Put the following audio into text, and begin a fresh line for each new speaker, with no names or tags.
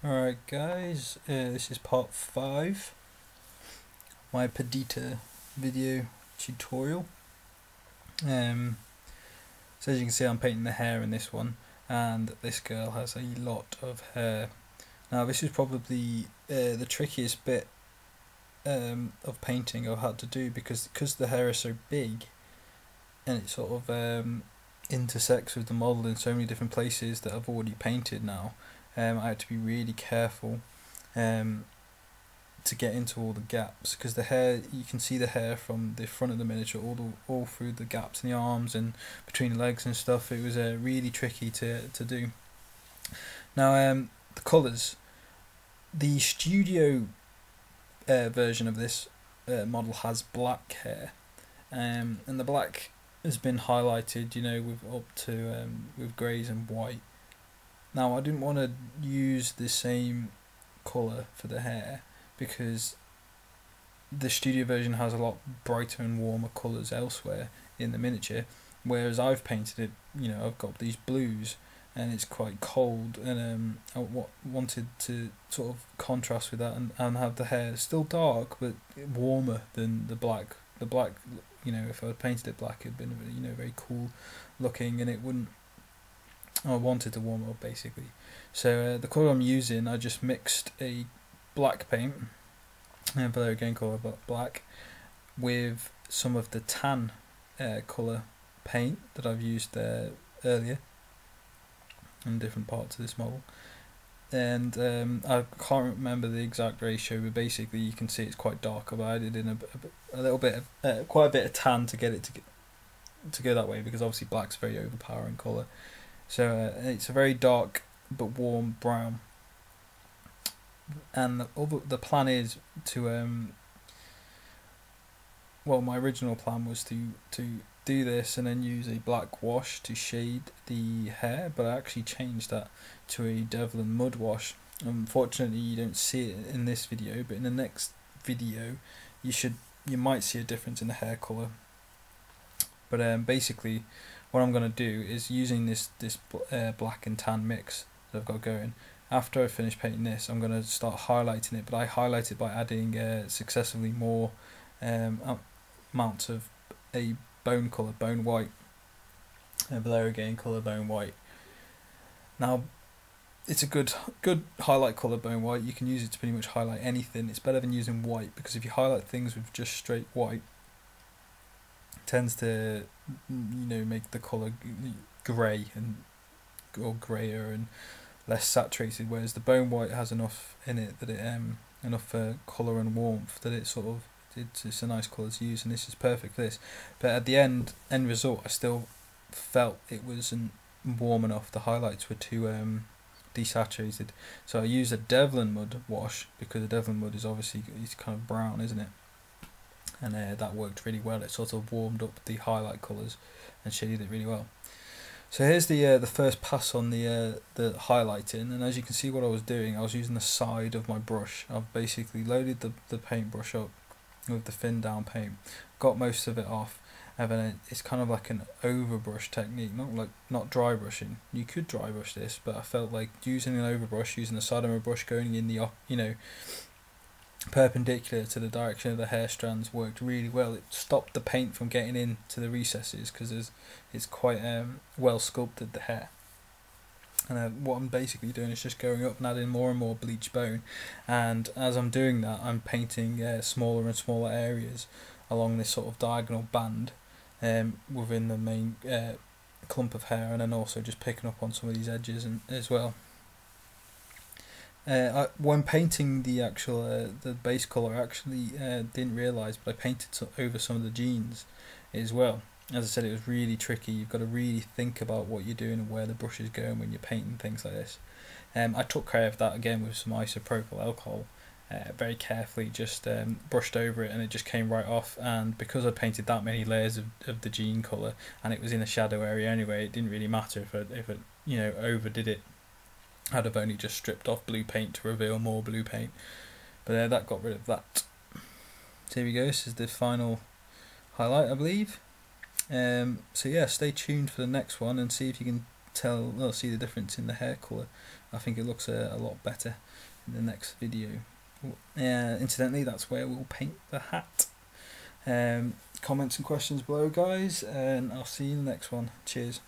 Alright guys, this is part 5, my Perdita video tutorial. So as you can see, I'm painting the hair in this one, and this girl has a lot of hair. Now this is probably the trickiest bit of painting I've had to do, because the hair is so big and it sort of intersects with the model in so many different places that I've already painted now. I have to be really careful to get into all the gaps, because the hair, you can see the hair from the front of the miniature all through the gaps in the arms and between the legs and stuff. It was really tricky to do. Now the colours, the studio version of this model has black hair, and the black has been highlighted, you know, with up to with greys and white. Now I didn't want to use the same colour for the hair, because the studio version has a lot brighter and warmer colours elsewhere in the miniature, whereas I've painted it, you know, I've got these blues and it's quite cold, and I wanted to sort of contrast with that and have the hair still dark but warmer than the black. The black, you know, if I had painted it black, it'd been, you know, very cool looking, and it wouldn't, I wanted to warm up basically. So the colour I'm using, I just mixed a black paint, and below again colour black, with some of the tan colour paint that I've used earlier in different parts of this model. And I can't remember the exact ratio, but basically you can see it's quite dark. I've added in a little bit of quite a bit of tan to get it to go that way, because obviously black's a very overpowering colour. So it's a very dark but warm brown, and the plan is to well, my original plan was to do this and then use a black wash to shade the hair, but I actually changed that to a Devlin mud wash. Unfortunately you don't see it in this video, but in the next video you might see a difference in the hair colour. But basically what I'm going to do is, using this black and tan mix that I've got going, after I finish painting this, I'm going to start highlighting it, but I highlight it by adding successively more amounts of a bone colour, bone white, and below again colour, bone white. Now it's a good highlight colour, bone white. You can use it to pretty much highlight anything. It's better than using white, because if you highlight things with just straight white, it tends to, you know, make the colour grey or greyer and less saturated, whereas the bone white has enough in it that it enough colour and warmth that it sort of, it's a nice colour to use, and this is perfect for this. But at the end result, I still felt it wasn't warm enough. The highlights were too desaturated, so I used a Devlin mud wash, because the Devlin mud is obviously, it's kind of brown, isn't it? And that worked really well. It sort of warmed up the highlight colours and shaded it really well. So here's the first pass on the highlighting, and as you can see what I was doing, I was using the side of my brush. I've basically loaded the paintbrush up with the thin down paint, got most of it off, and then it's kind of like an overbrush technique, not dry brushing. You could dry brush this, but I felt like using an overbrush, using the side of my brush going in the, you know, perpendicular to the direction of the hair strands, worked really well. It stopped the paint from getting into the recesses, because it's quite well sculpted, the hair. And what I'm basically doing is just going up and adding more and more bleached bone, and as I'm doing that, I'm painting smaller and smaller areas along this sort of diagonal band within the main clump of hair, and then also just picking up on some of these edges as well. When painting the actual the base colour, I actually didn't realise, but I painted over some of the jeans as well. As I said, it was really tricky. You've got to really think about what you're doing and where the brush is going when you're painting things like this. I took care of that again with some isopropyl alcohol, very carefully, just brushed over it, and it just came right off. And because I painted that many layers of the jean colour, and it was in a shadow area anyway, it didn't really matter if it you know, overdid it. I'd have only just stripped off blue paint to reveal more blue paint, but that got rid of that. So here we go. This is the final highlight, I believe. So yeah, stay tuned for the next one and see if you can see the difference in the hair colour I think it looks a lot better in the next video. Incidentally, that's where we'll paint the hat. Comments and questions below, guys, and I'll see you in the next one. Cheers.